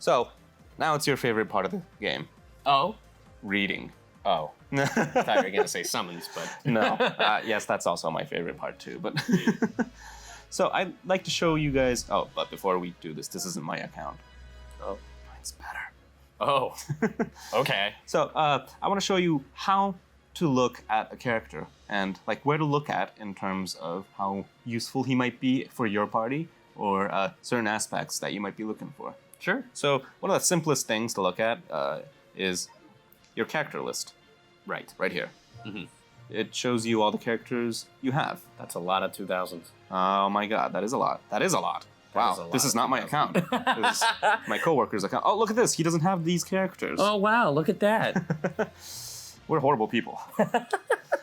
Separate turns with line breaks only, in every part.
So, now it's your favorite part of the game.
Oh?
Reading.
Oh. I thought you were going to say summons, but...
No. Yes, that's also my favorite part too, but... So, I'd like to show you guys... Oh, but before we do this isn't my account.
Oh.
Mine's better.
Oh. Okay.
So, I want to show you how to look at a character and like where to look at in terms of how useful he might be for your party or certain aspects that you might be looking for.
Sure.
So one of the simplest things to look at is your character list. Right here.
Mm-hmm.
It shows you all the characters you have.
That's a lot of 2000s.
Oh my god, that is a lot. That is a lot. Wow, this is not my account. This is my coworker's account. Oh, look at this. He doesn't have these characters.
Oh, wow, look at that.
We're horrible people.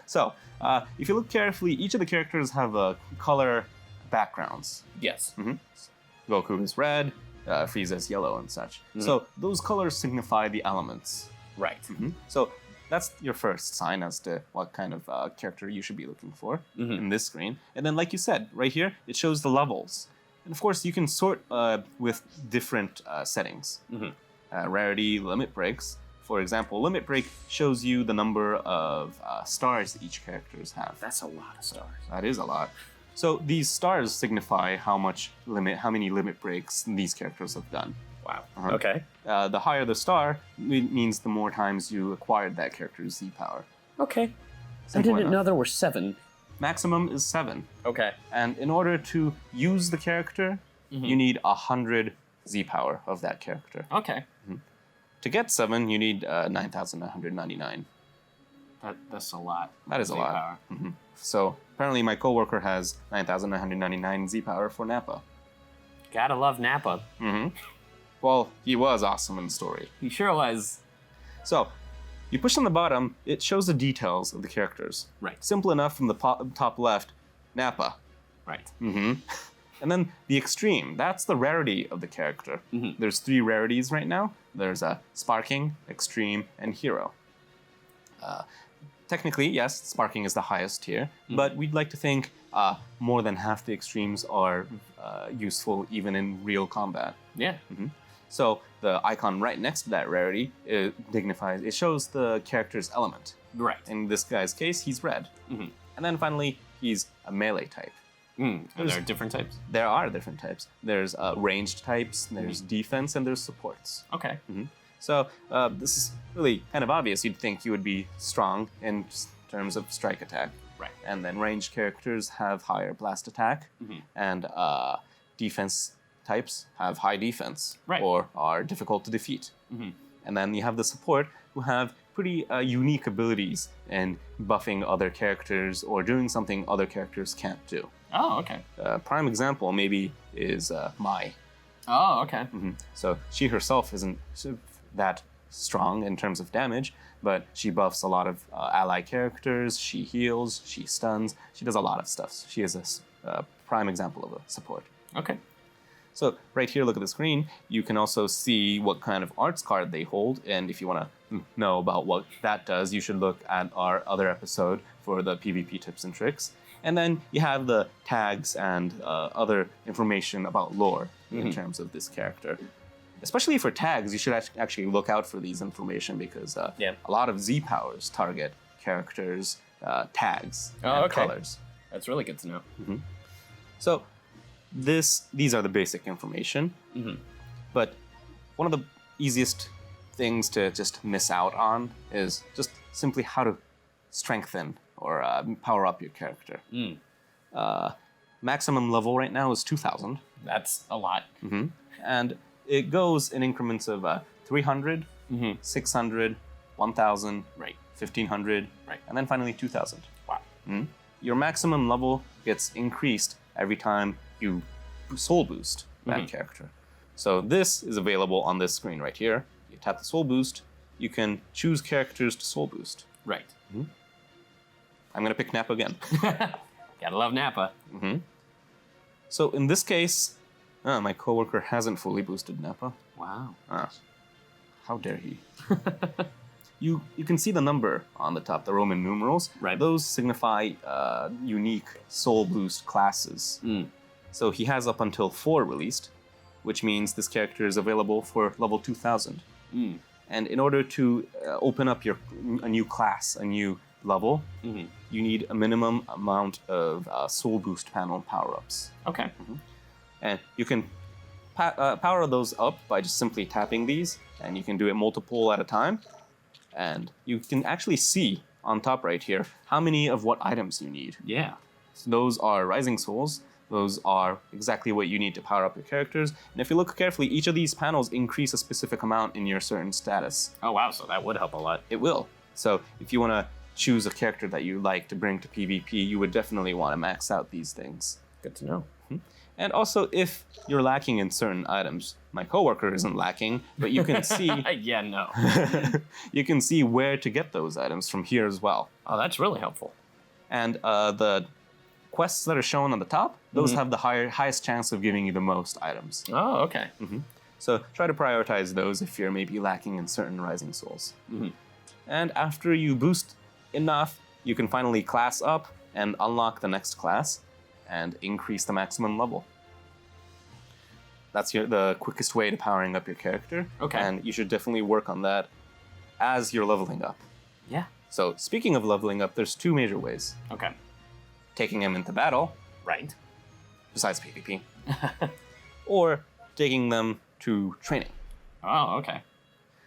So, if you look carefully, each of the characters have color backgrounds.
Yes.
Mm-hmm. Goku is red, Frieza is yellow and such. Mm-hmm. So, those colors signify the elements.
Right.
Mm-hmm. So, that's your first sign as to what kind of character you should be looking for in this screen. And then, like you said, right here, it shows the levels. And of course, you can sort with different settings. Rarity, limit breaks. For example, limit break shows you the number of stars each characters have.
That's a lot of stars.
That is a lot. So these stars signify how many limit breaks these characters have done.
Wow. Okay.
The higher the star means the more times you acquired that character's Z power.
Okay.
Simple
I didn't
enough.
know there were 7.
Maximum is 7.
Okay.
And in order to use the character, you need 100 Z power of that character.
Okay.
To get 7, you need 9,999.
That's a lot.
That is a lot. So apparently my coworker has 9,999 Z power for Nappa.
Gotta love Nappa.
Well, he was awesome in the story.
He sure was.
So you push on the bottom, it shows the details of the characters.
Right.
Simple enough from the top left, Nappa.
Right.
And then the extreme, that's the rarity of the character. There's 3 rarities right now. There's Sparking, Extreme, and Hero. Technically, yes, Sparking is the highest tier, but we'd like to think more than half the extremes are useful even in real combat.
Yeah.
So the icon right next to that rarity, it shows the character's element.
Right.
In this guy's case, he's red. And then finally, he's a melee type.
Are there different types?
There are different types. There's ranged types, there's defense, and there's supports.
Okay.
So this is really kind of obvious. You'd think you would be strong in terms of strike attack.
Right.
And then ranged characters have higher blast attack, and defense types have high defense, or are difficult to defeat. And then you have the support, who have pretty unique abilities in buffing other characters or doing something other characters can't do.
Oh, okay.
Prime example maybe is Mai.
Oh, okay.
So she herself isn't that strong in terms of damage, but she buffs a lot of ally characters, she heals, she stuns, she does a lot of stuff. She is a prime example of a support.
Okay.
So right here, look at the screen, you can also see what kind of arts card they hold, and if you want to know about what that does, you should look at our other episode for the PvP tips and tricks. And then you have the tags and other information about lore in terms of this character. Especially for tags, you should actually look out for these information because a lot of Z powers target characters' tags and colors.
That's really good to know.
So these are the basic information. But one of the easiest things to just miss out on is just simply how to strengthen or power up your character. Maximum level right now is 2,000.
That's a lot.
And it goes in increments of 300, 600, 1,000, 1,500, and then finally 2,000.
Wow.
Your maximum level gets increased every time you soul boost that character. So this is available on this screen right here. You tap the soul boost, you can choose characters to soul boost.
Right.
I'm going to pick Nappa again.
Gotta love Nappa.
So in this case, my coworker hasn't fully boosted Nappa.
Wow.
How dare he? You can see the number on the top, the Roman numerals.
Right.
Those signify unique soul boost classes. So he has up until 4 released. which means this character is available for level 2000. And in order to open up a new class, a new level, you need a minimum amount of soul boost panel power-ups.
Okay.
And you can power those up by just simply tapping these, and you can do it multiple at a time. And you can actually see on top right here how many of what items you need.
Yeah.
So those are Rising Souls. Those are exactly what you need to power up your characters. And if you look carefully, each of these panels increase a specific amount in your certain status.
Oh, wow. So that would help a lot.
It will. So if you want to choose a character that you like to bring to PvP, you would definitely want to max out these things.
Good to know.
And also, if you're lacking in certain items, my coworker isn't lacking, but you can see
Yeah, no.
you can see where to get those items from here as well.
Oh, that's really helpful.
And the quests that are shown on the top, those have the highest chance of giving you the most items.
Oh, okay.
So try to prioritize those if you're maybe lacking in certain Rising Souls. And after you boost enough, you can finally class up and unlock the next class and increase the maximum level. That's the quickest way to powering up your character.
Okay.
And you should definitely work on that as you're leveling up.
Yeah.
So speaking of leveling up, there's two major ways.
Okay.
Taking them into battle,
Right.
besides PvP, or taking them to training.
Oh, okay.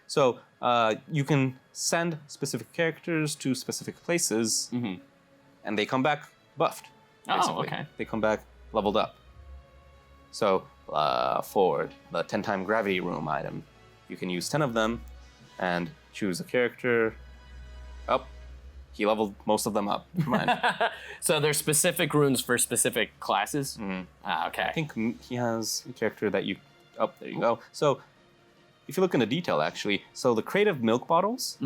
So you can send specific characters to specific places, and they come back buffed. Basically.
Oh, okay.
They come back leveled up. So for the 10-time gravity room item, you can use 10 of them and choose a character. He leveled most of them up. Come on.
So there's specific runes for specific classes? Okay.
I think he has a character that you... Oh, there you go. So if you look into detail, actually, so the creative milk bottles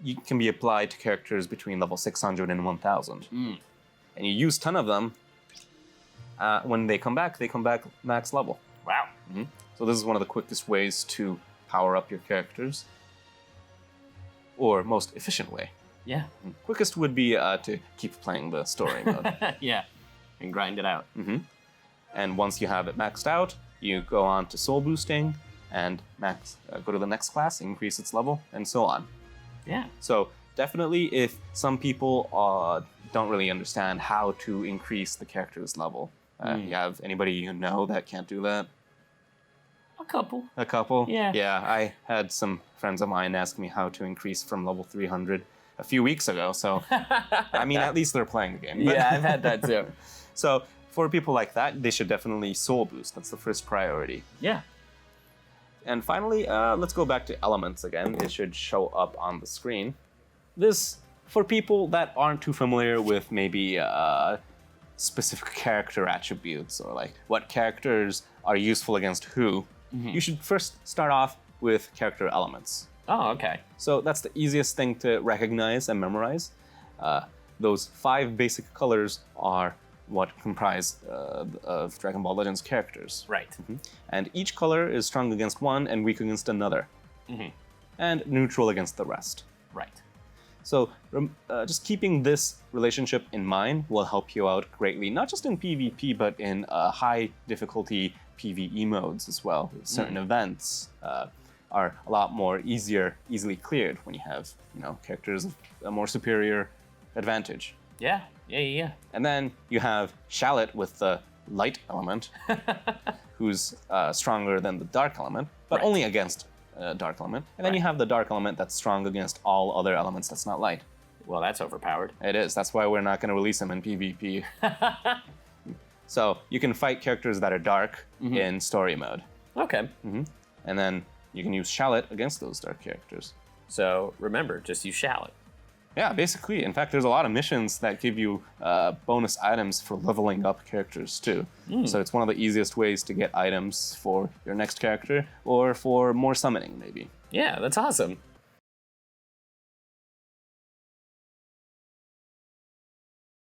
you can be applied to characters between level 600 and 1000. And you use 10 of them. When they come back max level.
Wow.
So this is one of the quickest ways to power up your characters. Or most efficient way.
Yeah.
Quickest would be to keep playing the story mode.
Yeah. And grind it out.
And once you have it maxed out, you go on to soul boosting and go to the next class, increase its level, and so on.
Yeah.
So definitely, if some people don't really understand how to increase the character's level, you have anybody you know that can't do that?
A couple.
A couple?
Yeah.
Yeah, I had some friends of mine ask me how to increase from level 300 a few weeks ago, so I mean, at least they're playing the game.
Yeah, I've had that too.
So for people like that, they should definitely soul boost. That's the first priority.
Yeah.
And finally, let's go back to elements again. It should show up on the screen. This, for people that aren't too familiar with maybe specific character attributes or like what characters are useful against who, you should first start off with character elements.
Oh, okay.
So that's the easiest thing to recognize and memorize. Those 5 basic colors are what comprise of Dragon Ball Legends characters.
Right.
And each color is strong against one and weak against another. And neutral against the rest.
Right.
So just keeping this relationship in mind will help you out greatly, not just in PvP, but in high difficulty PvE modes as well. Certain events are a lot more easily cleared when you have, characters of a more superior advantage.
Yeah.
And then you have Shallot with the light element, who's stronger than the dark element, but only against dark element. And then you have the dark element that's strong against all other elements that's not light.
Well, that's overpowered.
It is. That's why we're not going to release him in PvP. So you can fight characters that are dark in story mode.
Okay.
And then you can use Shallot against those dark characters.
So remember, just use Shallot.
Yeah, basically. In fact, there's a lot of missions that give you bonus items for leveling up characters too. So it's one of the easiest ways to get items for your next character or for more summoning maybe.
Yeah, that's awesome.